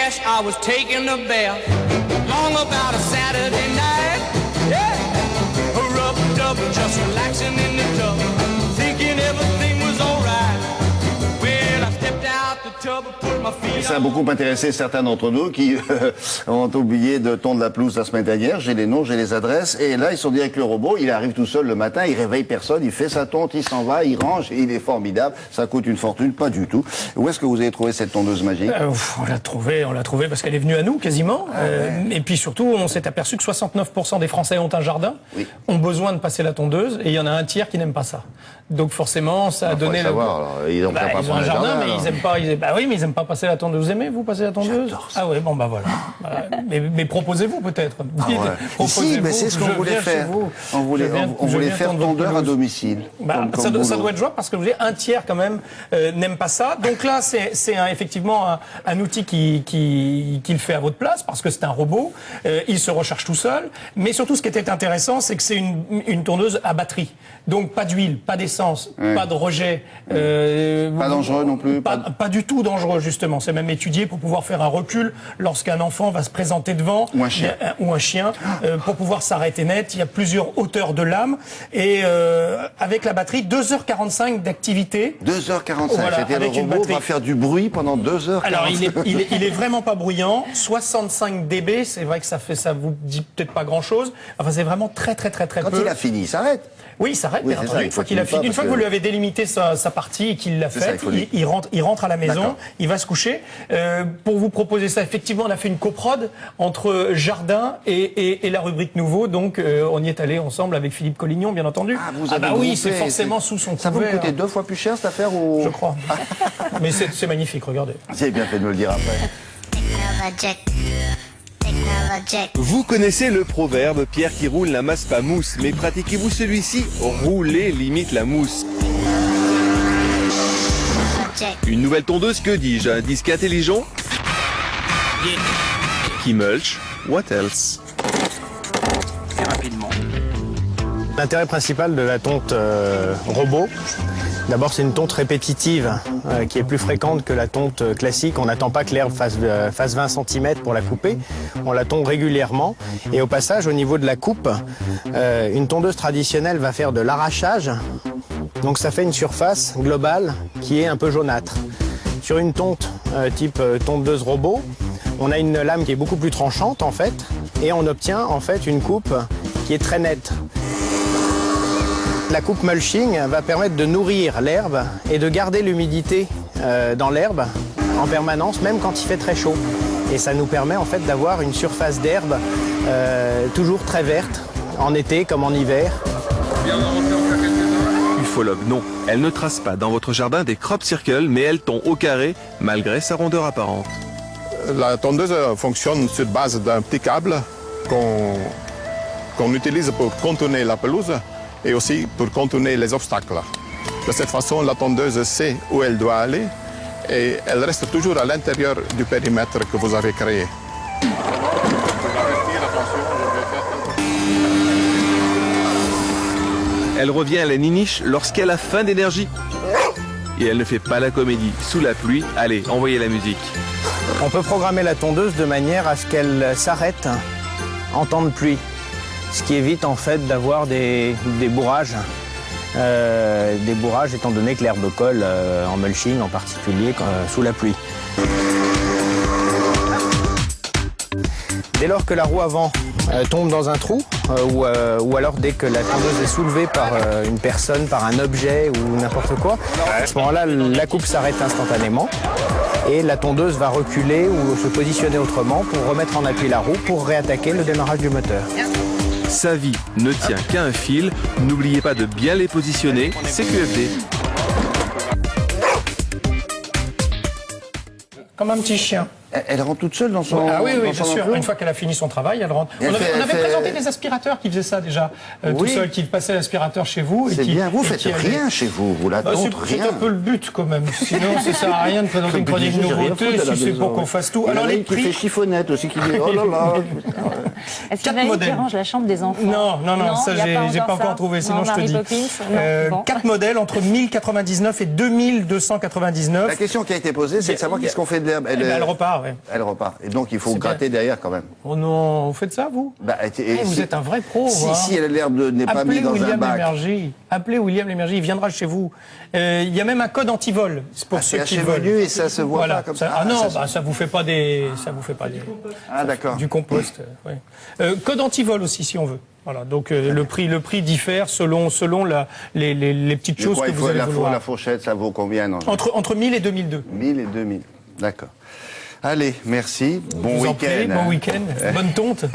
cash, I was taking a bath. Long about a Saturday night. Yeah. Rub-a-dub, just relaxing in the tub. Thinking everything was alright. Well, I stepped out the tub and put my feet Ça a beaucoup intéressé certains d'entre nous qui ont oublié de tondre la pelouse la semaine dernière. J'ai les noms, j'ai les adresses. Et là, ils sont dit avec le robot, il arrive tout seul le matin, il réveille personne, il fait sa tonte, il s'en va, il range, et il est formidable. Ça coûte une fortune, pas du tout. Où est-ce que vous avez trouvé cette tondeuse magique? On l'a trouvée parce qu'elle est venue à nous quasiment. Et puis surtout, on s'est aperçu que 69% des Français ont un jardin, ont besoin de passer la tondeuse, et il y en a un tiers qui n'aime pas ça. Donc forcément, ça a donné... Ils ont un jardin, mais ils aiment pas. Mais ils aiment pas passer la tondeuse. Vous aimez, vous, passer la tondeuse? Ah oui, bon bah voilà. Mais proposez-vous peut-être. Si, mais c'est ce qu'on voulait faire. On voulait faire tondeur à domicile. Ça doit être jouable parce que vous voyez, un tiers quand même n'aime pas ça. Donc là, c'est effectivement un outil qui le fait à votre place parce que c'est un robot. Il se recharge tout seul. Mais surtout, ce qui était intéressant, c'est que c'est une tondeuse à batterie. Donc pas d'huile, pas d'essence, pas de rejet. Pas dangereux non plus. Pas du tout dangereux justement. C'est même étudié pour pouvoir faire un recul lorsqu'un enfant va se présenter devant ou un chien pour pouvoir s'arrêter net. Il y a plusieurs hauteurs de lame et avec la batterie 2h45 d'activité. 2h45. C'est-à-dire le robot va faire du bruit pendant 2h45. Alors il est vraiment pas bruyant. 65 dB. C'est vrai que ça vous dit peut-être pas grand-chose. Enfin c'est vraiment très peu. Quand il a fini, il s'arrête. Oui, il s'arrête, bien entendu. Une fois que vous lui avez délimité sa partie et qu'il l'a faite, il rentre à la maison, il va se coucher. Pour vous proposer ça, effectivement, on a fait une coprode entre Jardin et la rubrique Nouveau. Donc, on y est allé ensemble avec Philippe Collignon, bien entendu. Oui, c'est forcément sous son couvert. Ça vous coûtait 2 fois plus cher, cette affaire ou... Je crois. Mais c'est magnifique, regardez. C'est bien fait de me le dire après. Vous connaissez le proverbe « Pierre qui roule n'amasse pas mousse », mais pratiquez-vous celui-ci ? Rouler limite la mousse. Une nouvelle tondeuse, que dis-je ? Un disque intelligent ? Qui mulch ? What else ? L'intérêt principal de la tonte robot, d'abord c'est une tonte répétitive qui est plus fréquente que la tonte classique. On n'attend pas que l'herbe fasse 20 cm pour la couper, on la tonde régulièrement. Et au passage, au niveau de la coupe, une tondeuse traditionnelle va faire de l'arrachage, donc ça fait une surface globale qui est un peu jaunâtre. Sur une tonte type tondeuse robot, on a une lame qui est beaucoup plus tranchante en fait, et on obtient en fait une coupe qui est très nette. La coupe mulching va permettre de nourrir l'herbe et de garder l'humidité dans l'herbe en permanence, même quand il fait très chaud. Et ça nous permet en fait d'avoir une surface d'herbe toujours très verte, en été comme en hiver. Ufologue, non. Elle ne trace pas dans votre jardin des crop circles, mais elle tond au carré, malgré sa rondeur apparente. La tondeuse fonctionne sur base d'un petit câble qu'on utilise pour contourner la pelouse et aussi pour contourner les obstacles. De cette façon, la tondeuse sait où elle doit aller et elle reste toujours à l'intérieur du périmètre que vous avez créé. Elle revient à la niniche lorsqu'elle a faim d'énergie. Et elle ne fait pas la comédie. Sous la pluie, allez, envoyez la musique. On peut programmer la tondeuse de manière à ce qu'elle s'arrête en temps de pluie. Ce qui évite en fait d'avoir des bourrages. Des bourrages étant donné que l'herbe colle en mulching en particulier sous la pluie. Dès lors que la roue avant tombe dans un trou ou alors dès que la tondeuse est soulevée par une personne, par un objet ou n'importe quoi, à ce moment-là la coupe s'arrête instantanément et la tondeuse va reculer ou se positionner autrement pour remettre en appui la roue pour réattaquer le démarrage du moteur. Sa vie ne tient qu'à un fil. N'oubliez pas de bien les positionner. C'est QFD. Comme un petit chien. Elle rentre toute seule dans son... Ah oui, bien sûr. Une fois qu'elle a fini son travail, elle rentre. On avait présenté des aspirateurs qui faisaient ça déjà, tout seul, qui passaient l'aspirateur chez vous. C'est bien, vous faites rien chez vous, vous la tonte rien. C'est un peu le but quand même, sinon ça sert à rien de présenter une chronique nouveauté si c'est pour qu'on fasse tout. Alors les prix... qui fait chiffonnette aussi, qui dit oh là là. Est-ce qu'il y en a qui range la chambre des enfants? Non, ça j'ai pas encore trouvé, sinon je te dis. 4 modèles entre 1099 et 2299. La question qui a été posée, c'est de savoir qu'est-ce qu'on fait de l'herbe. Elle repart. ouais. Elle repart. Et donc il faut gratter derrière quand même. Oh non, vous faites ça, vous? Vous êtes un vrai pro. Si l'herbe n'est pas mise dans un bac. Appelez William Lémergie, il viendra chez vous. Il y a même un code anti-vol pour ceux qui veulent. Et ça se voit pas comme ça. Ça vous fait pas des, d'accord. Du compost. Ouais. Code anti-vol aussi si on veut. Voilà, donc le prix diffère selon les petites choses que vous allez vouloir. La fourchette, ça vaut combien entre 1000 et 2002. 1000 et 2000, d'accord. Allez, merci. Bon week-end. Bon week-end. Bonne tonte.